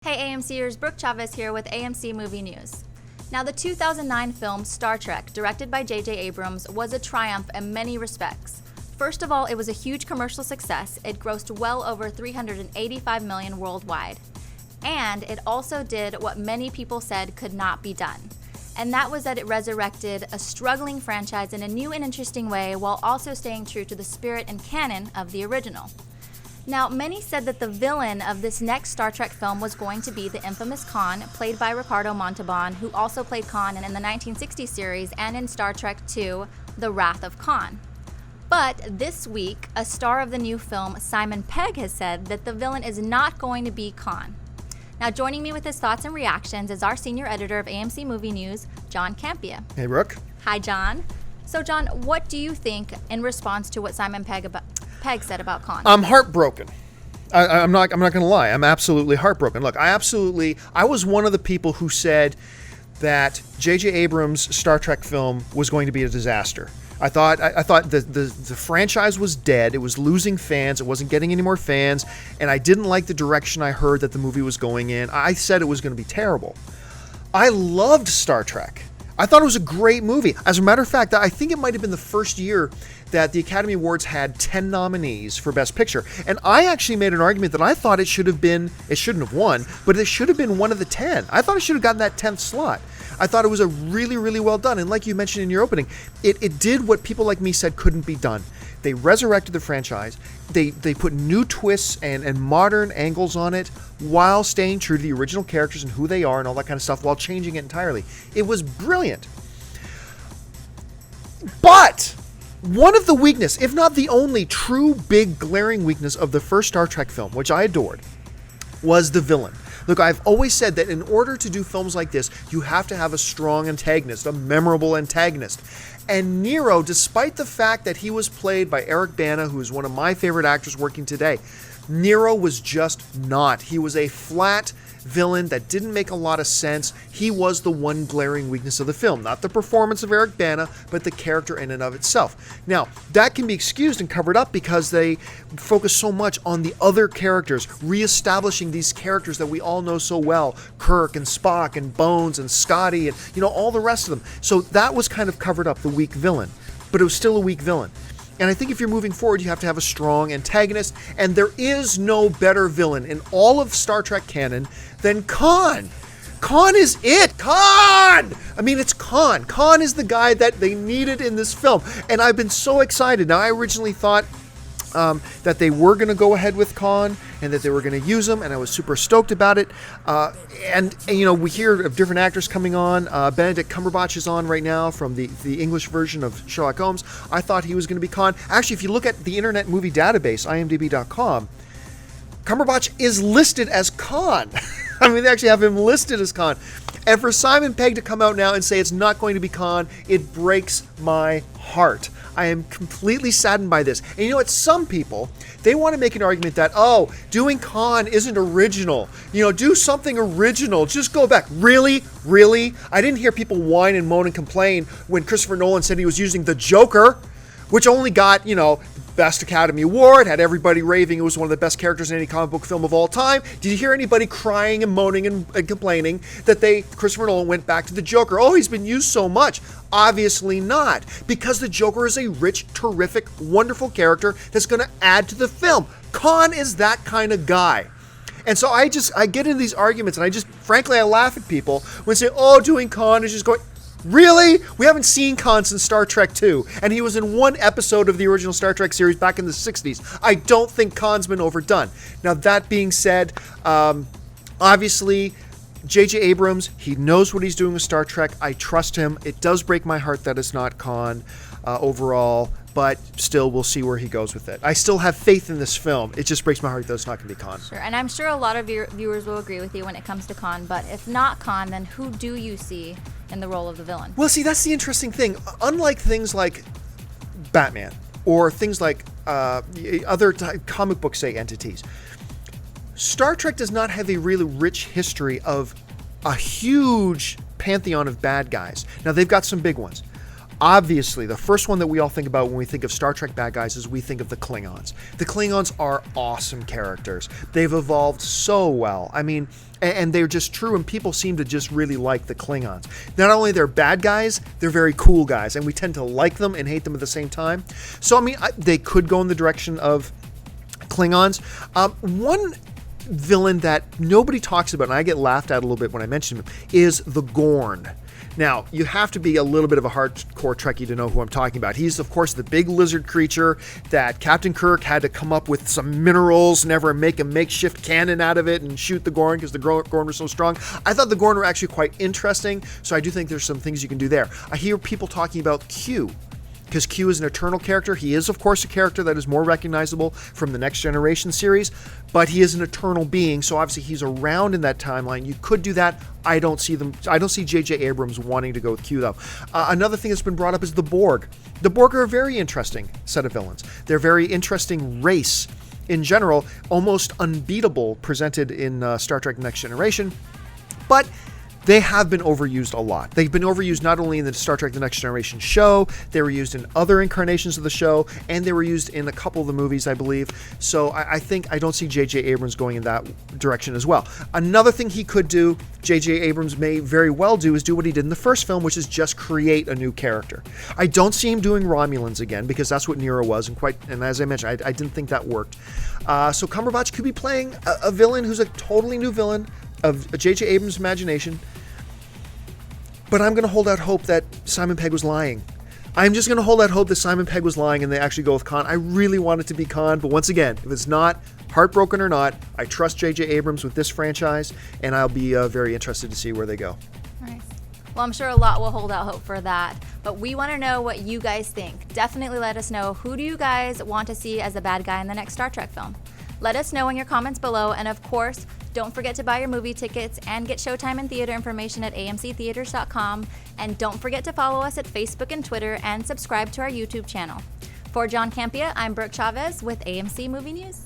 Hey AMCers, Brooke Chavez here with AMC Movie News. Now, the 2009 film Star Trek, directed by J.J. Abrams, was a triumph in many respects. First of all, it was a huge commercial success. It grossed well over $385 million worldwide. And it also did what many people said could not be done. And that was that it resurrected a struggling franchise in a new and interesting way while also staying true to the spirit and canon of the original. Now, many said that the villain of this next Star Trek film was going to be the infamous Khan, played by Ricardo Montalban, who also played Khan in the 1960 series and in Star Trek II, The Wrath of Khan. But this week, a star of the new film, Simon Pegg, has said that the villain is not going to be Khan. Now, joining me with his thoughts and reactions is our senior editor of AMC Movie News, John Campea. Hey, Brooke. Hi, John. So, John, what do you think in response to what Simon Pegg said about Khan? I'm heartbroken. I'm not going to lie. I'm absolutely heartbroken. Look, I was one of the people who said that J.J. Abrams' Star Trek film was going to be a disaster. I thought the franchise was dead. It was losing fans. It wasn't getting any more fans, and I didn't like the direction I heard that the movie was going in. I said it was going to be terrible. I loved Star Trek. I thought it was a great movie. As a matter of fact, I think it might have been the first year that the Academy Awards had 10 nominees for Best Picture. And I actually made an argument that I thought it shouldn't have won, but it should have been one of the 10. I thought it should have gotten that 10th slot. I thought it was a really, really well done. And like you mentioned in your opening, it did what people like me said couldn't be done. They resurrected the franchise. They put new twists and modern angles on it while staying true to the original characters and who they are and all that kind of stuff while changing it entirely. It was brilliant. But one of the weakness, if not the only true big glaring weakness of the first Star Trek film, which I adored, was the villain. Look, I've always said that in order to do films like this, you have to have a strong antagonist, a memorable antagonist. And Nero, despite the fact that he was played by Eric Bana, who is one of my favorite actors working today, Nero was just not. He was a flat villain that didn't make a lot of sense. He was the one glaring weakness of the film. Not the performance of Eric Bana, but the character in and of itself. Now, that can be excused and covered up because they focus so much on the other characters, reestablishing these characters that we all know so well, Kirk and Spock and Bones and Scotty and, all the rest of them. So that was kind of covered up, the weak villain. But it was still a weak villain. And I think if you're moving forward, you have to have a strong antagonist. And there is no better villain in all of Star Trek canon than Khan. Khan is it. Khan! I mean, it's Khan. Khan is the guy that they needed in this film. And I've been so excited. Now, I originally thought that they were going to go ahead with Khan and that they were going to use him, and I was super stoked about it. And we hear of different actors coming on. Benedict Cumberbatch is on right now from the English version of Sherlock Holmes. I thought he was going to be Khan. Actually, if you look at the Internet Movie Database, imdb.com, Cumberbatch is listed as Khan. I mean, they actually have him listed as Khan. And for Simon Pegg to come out now and say it's not going to be Khan, it breaks my heart. I am completely saddened by this. And some people, they want to make an argument that, doing Khan isn't original. Do something original. Just go back. Really? Really? I didn't hear people whine and moan and complain when Christopher Nolan said he was using the Joker, which only got, Best Academy Award, had everybody raving it was one of the best characters in any comic book film of all time. Did you hear anybody crying and moaning and complaining that Christopher Nolan went back to the Joker? Oh, he's been used so much. Obviously not, because the Joker is a rich, terrific, wonderful character that's going to add to the film. Khan is that kind of guy. And so I get into these arguments and frankly, I laugh at people when they say, doing Khan is just going... Really? We haven't seen Khan since Star Trek II, and he was in one episode of the original Star Trek series back in the 60s. I don't think Khan's been overdone. Now, that being said, obviously, J.J. Abrams, he knows what he's doing with Star Trek. I trust him. It does break my heart that it's not Khan overall, but still, we'll see where he goes with it. I still have faith in this film. It just breaks my heart that it's not going to be Khan. Sure, and I'm sure a lot of your viewers will agree with you when it comes to Khan, but if not Khan, then who do you see in the role of the villain? Well, see, that's the interesting thing. Unlike things like Batman or things like other comic book, say, entities, Star Trek does not have a really rich history of a huge pantheon of bad guys. Now, they've got some big ones. Obviously, the first one that we all think about when we think of Star Trek bad guys is we think of the Klingons. The Klingons are awesome characters. They've evolved so well. I mean, and they're just true, and people seem to just really like the Klingons. Not only they're bad guys, they're very cool guys, and we tend to like them and hate them at the same time. So, I mean, they could go in the direction of Klingons. One villain that nobody talks about, and I get laughed at a little bit when I mention him, is the Gorn. Now, you have to be a little bit of a hardcore Trekkie to know who I'm talking about. He's, of course, the big lizard creature that Captain Kirk had to come up with some minerals, never make a makeshift cannon out of it and shoot the Gorn because the Gorn were so strong. I thought the Gorn were actually quite interesting, so I do think there's some things you can do there. I hear people talking about Q, because Q is an Eternal character. He is, of course, a character that is more recognizable from the Next Generation series, but he is an eternal being, so obviously he's around in that timeline. You could do that. I don't see J.J. Abrams wanting to go with Q, though. Another thing that's been brought up is the Borg. The Borg are a very interesting set of villains. They're a very interesting race in general, almost unbeatable presented in Star Trek Next Generation, but they have been overused a lot. They've been overused not only in the Star Trek The Next Generation show, they were used in other incarnations of the show, and they were used in a couple of the movies, I believe. So I don't see J.J. Abrams going in that direction as well. Another thing he could do, J.J. Abrams may very well do, is do what he did in the first film, which is just create a new character. I don't see him doing Romulans again, because that's what Nero was, and as I mentioned, I didn't think that worked. So Cumberbatch could be playing a villain who's a totally new villain of J.J. Abrams' imagination, but I'm going to hold out hope that Simon Pegg was lying. I'm just going to hold out hope that Simon Pegg was lying and they actually go with Khan. I really want it to be Khan, but once again, if it's not, heartbroken or not, I trust J.J. Abrams with this franchise, and I'll be very interested to see where they go. Nice. Well, I'm sure a lot will hold out hope for that, but we want to know what you guys think. Definitely let us know, who do you guys want to see as a bad guy in the next Star Trek film? Let us know in your comments below, and of course, don't forget to buy your movie tickets and get Showtime and theater information at amctheaters.com, and don't forget to follow us at Facebook and Twitter, and subscribe to our YouTube channel. For John Campea, I'm Brooke Chavez with AMC Movie News.